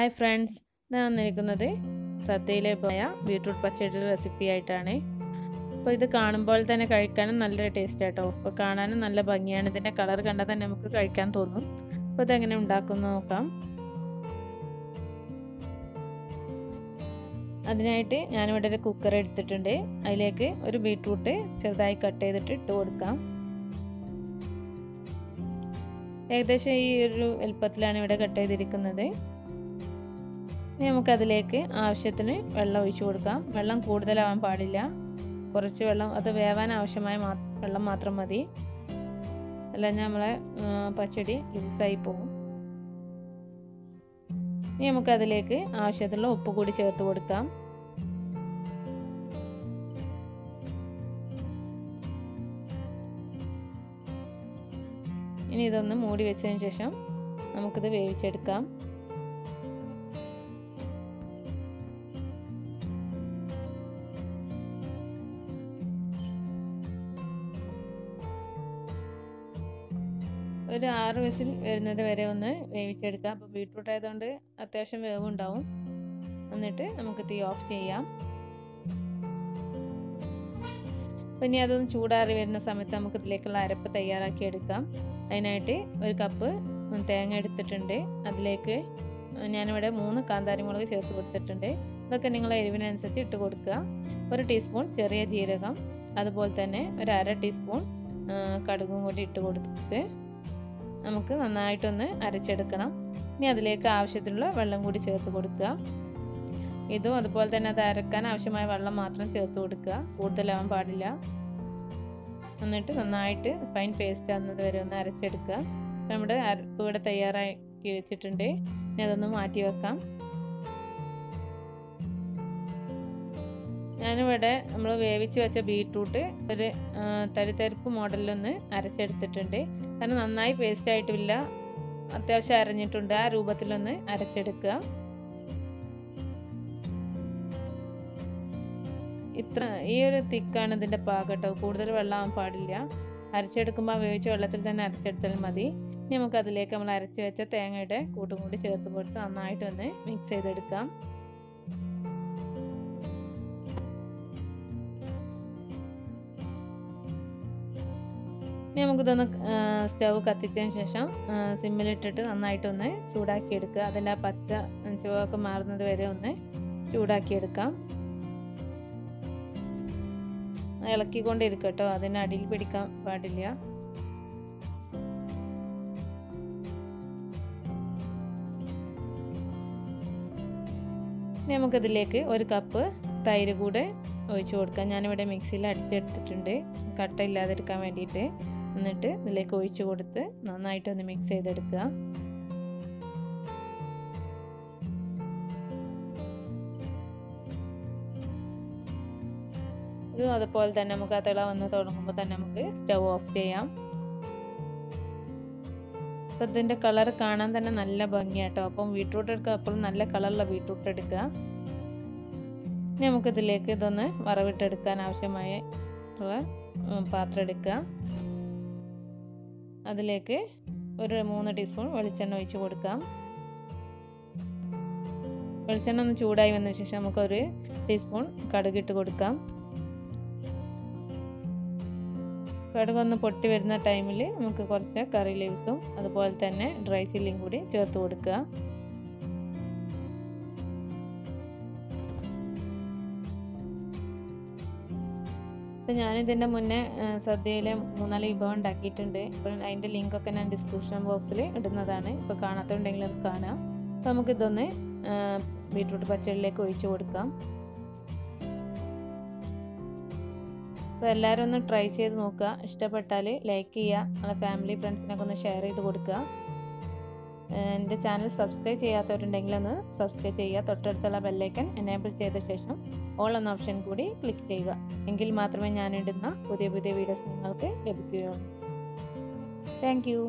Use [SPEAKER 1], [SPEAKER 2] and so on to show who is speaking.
[SPEAKER 1] Hi friends, ഞാൻ വന്നിരിക്കുന്നത് സദ്യയിലെ പോയ ബീട്രൂട്ട് പച്ചടിയുടെ റെസിപ്പി ആയിട്ടാണ്. അപ്പോൾ ഇത് കാണുമ്പോൾ തന്നെ കഴിക്കാനും നല്ലൊരു ടേസ്റ്റ് ആട്ടോ. അപ്പോൾ കാണാനും നല്ല ഭംഗിയാണ്. ഇതിൻ്റെ കളർ കണ്ടാൽ തന്നെ നമുക്ക് കഴിക്കാൻ തോന്നും. അപ്പോൾ ഇതെങ്ങനെ ഉണ്ടാക്കുന്നത് നോക്കാം. അതിനായിട്ട് ഞാനിവിടെ ഒരു കുക്കർ എടുത്തിട്ടുണ്ട്. അതിലേക്ക് ഒരു ബീട്രൂട്ട് ചെറുതായി കട്ട് ചെയ്തിട്ട് ഇട്ട് കൊടുക്കാം. ഏകദേശം ഈ ഒരു എളുപ്പത്തിലാണ് ഇവിടെ കട്ട് ചെയ്തിരിക്കുന്നത്. ഇനി നമുക്കതിലേക്ക് ആവശ്യത്തിന് വെള്ളം ഒഴിച്ചു കൊടുക്കാം. വെള്ളം കൂടുതലാവാൻ പാടില്ല, കുറച്ച് വെള്ളം, അത് വേവാൻ ആവശ്യമായ വെള്ളം മാത്രം മതി. അല്ലെങ്കിൽ നമ്മളെ പച്ചടി ലൂസായി പോകും. ഇനി നമുക്കതിലേക്ക് ആവശ്യത്തിനുള്ള ഉപ്പ് കൂടി ചേർത്ത് കൊടുക്കാം. ഇനി ഇതൊന്ന് മൂടി വെച്ചതിന് ശേഷം നമുക്കിത് വേവിച്ചെടുക്കാം. ഒരു 6 വിസിൽ വരുന്നത് വരെ ഒന്ന് വേവിച്ചെടുക്കാം. അപ്പോൾ ബീട്രൂട്ട് ആയതുകൊണ്ട് അത്യാവശ്യം വേവുണ്ടാവും. എന്നിട്ട് നമുക്ക് തീ ഓഫ് ചെയ്യാം. അപ്പോൾ ഇനി അതൊന്ന് ചൂടാറി വരുന്ന സമയത്ത് നമുക്ക് ഇതിലേക്കുള്ള അരപ്പ് തയ്യാറാക്കി എടുക്കാം. അതിനായിട്ട് ഒരു കപ്പ് തേങ്ങ എടുത്തിട്ടുണ്ട്. അതിലേക്ക് ഞാനിവിടെ 3 കാന്താരി മുളക് ചേർത്ത് കൊടുത്തിട്ടുണ്ട്. ഇതൊക്കെ നിങ്ങളെ എരിവിനനുസരിച്ച് ഇട്ട് കൊടുക്കുക. 1 ടീസ്പൂൺ ചെറിയ ജീരകം, അതുപോലെ തന്നെ ഒരു 1/2 ടീസ്പൂൺ കടുകും കൂടി ഇട്ട് കൊടുത്തിട്ട് നമുക്ക് നന്നായിട്ടൊന്ന് അരച്ചെടുക്കണം. ഇനി അതിലേക്ക് ആവശ്യത്തിനുള്ള വെള്ളം കൂടി ചേർത്ത് കൊടുക്കുക. ഇതും അതുപോലെ തന്നെ അത് അരക്കാൻ ആവശ്യമായ വെള്ളം മാത്രം ചേർത്ത് കൊടുക്കുക, കൂടുതലാവാൻ പാടില്ല. എന്നിട്ട് നന്നായിട്ട് ഫൈൻ പേസ്റ്റ് ആകുന്നത് വരെ ഒന്ന് അരച്ചെടുക്കുക. നമ്മുടെ അരപ്പ് ഇവിടെ തയ്യാറാക്കി വെച്ചിട്ടുണ്ട്. ഇനി അതൊന്ന് മാറ്റി വെക്കാം. ഞാനിവിടെ നമ്മൾ വേവിച്ച് വെച്ച ബീട്രൂട്ട് ഒരു തരിതരിപ്പ് മോഡലിലൊന്ന് അരച്ചെടുത്തിട്ടുണ്ട്. കാരണം നന്നായി പേസ്റ്റ് ആയിട്ടുമില്ല, അത്യാവശ്യം അരഞ്ഞിട്ടുണ്ട്. ആ രൂപത്തിലൊന്ന് അരച്ചെടുക്കുക. ഈ ഒരു തിക്കാണ് ഇതിൻ്റെ പാകട്ടോ. കൂടുതൽ വെള്ളമാവാൻ പാടില്ല. അരച്ചെടുക്കുമ്പോൾ വേവിച്ച വെള്ളത്തിൽ തന്നെ അരച്ചെടുത്താൽ മതി. ഇനി നമുക്ക് അതിലേക്ക് നമ്മൾ അരച്ച് വെച്ച തേങ്ങയുടെ കൂട്ടും കൂടി ചേർത്ത് കൊടുത്ത് നന്നായിട്ടൊന്ന് മിക്സ് ചെയ്തെടുക്കാം. ഇനി നമുക്കിതൊന്ന് സ്റ്റവ് കത്തിച്ചതിന് ശേഷം സിമ്മിലിട്ടിട്ട് നന്നായിട്ടൊന്ന് ചൂടാക്കിയെടുക്കുക. അതിൻ്റെ ആ പച്ച ചുവക്കെ മാറുന്നത് വരെ ഒന്ന് ചൂടാക്കിയെടുക്കാം. ഇളക്കിക്കൊണ്ടിരിക്കട്ടോ, അതിന് അടിയിൽ പിടിക്കാൻ പാടില്ല. ഇനി നമുക്കിതിലേക്ക് 1 കപ്പ് തൈര് കൂടെ ഒഴിച്ചു കൊടുക്കാം. ഞാനിവിടെ മിക്സിയിൽ അടിച്ചെടുത്തിട്ടുണ്ട്, കട്ട ഇല്ലാതിരിക്കാൻ വേണ്ടിയിട്ട്. എന്നിട്ട് ഇതിലേക്ക് ഒഴിച്ചു കൊടുത്ത് നന്നായിട്ടൊന്ന് മിക്സ് ചെയ്തെടുക്കുക. അതുപോലെ തന്നെ നമുക്ക് ആ തിള വന്ന് തുടങ്ങുമ്പോൾ തന്നെ നമുക്ക് സ്റ്റവ് ഓഫ് ചെയ്യാം. അപ്പോൾ ഇതിൻ്റെ കളർ കാണാൻ തന്നെ നല്ല ഭംഗിയാട്ടോ. അപ്പം ബീട്രൂട്ട് എടുക്കുക, അപ്പോഴും നല്ല കളറുള്ള ബീട്രൂട്ട് എടുക്കുക. ഇനി നമുക്കിതിലേക്ക് ഇതൊന്ന് വറവിട്ടെടുക്കാൻ ആവശ്യമായിട്ടുള്ള പാത്രം എടുക്കുക. അതിലേക്ക് ഒരു 3 ടീസ്പൂൺ വെളിച്ചെണ്ണ ഒഴിച്ച് കൊടുക്കാം. വെളിച്ചെണ്ണ ഒന്ന് ചൂടായി വന്ന ശേഷം നമുക്ക് 1 ടീസ്പൂൺ കടുകിട്ട് കൊടുക്കാം. കടുകൊന്ന് പൊട്ടി വരുന്ന ടൈമിൽ നമുക്ക് കുറച്ച് കറി ലീവ്സും അതുപോലെ തന്നെ ഡ്രൈ ചില്ലിയും കൂടി ചേർത്ത് കൊടുക്കുക. അപ്പോൾ ഞാനിതിൻ്റെ മുന്നേ സദ്യയിലെ 3-4 വിഭവം ഉണ്ടാക്കിയിട്ടുണ്ട്. അപ്പോൾ അതിൻ്റെ ലിങ്കൊക്കെ ഞാൻ ഡിസ്ക്രിപ്ഷൻ ബോക്സിൽ ഇടുന്നതാണ്. ഇപ്പോൾ കാണാത്തുണ്ടെങ്കിൽ അത് കാണാം. അപ്പോൾ നമുക്കിതൊന്ന് ബീട്രൂട്ട് പച്ചടിയിലേക്ക് ഒഴിച്ച് കൊടുക്കാം. അപ്പോൾ എല്ലാവരും ഒന്ന് ട്രൈ ചെയ്ത് നോക്കുക. ഇഷ്ടപ്പെട്ടാൽ ലൈക്ക് ചെയ്യുക, നിങ്ങളുടെ ഫാമിലി ഫ്രണ്ട്സിനൊക്കെ ഒന്ന് ഷെയർ ചെയ്ത് കൊടുക്കുക. എൻ്റെ ചാനൽ സബ്സ്ക്രൈബ് ചെയ്യാത്തവരുണ്ടെങ്കിൽ ഒന്ന് സബ്സ്ക്രൈബ് ചെയ്യുക. തൊട്ടടുത്തുള്ള ബെല്ലൈക്കൺ എനേബിൾ ചെയ്ത ശേഷം ഓൾ എന്ന ഓപ്ഷൻ കൂടി ക്ലിക്ക് ചെയ്യുക. എങ്കിൽ മാത്രമേ ഞാനിടുന്ന പുതിയ വീഡിയോസ് നിങ്ങൾക്ക് ലഭിക്കുകയുള്ളൂ. Thank you.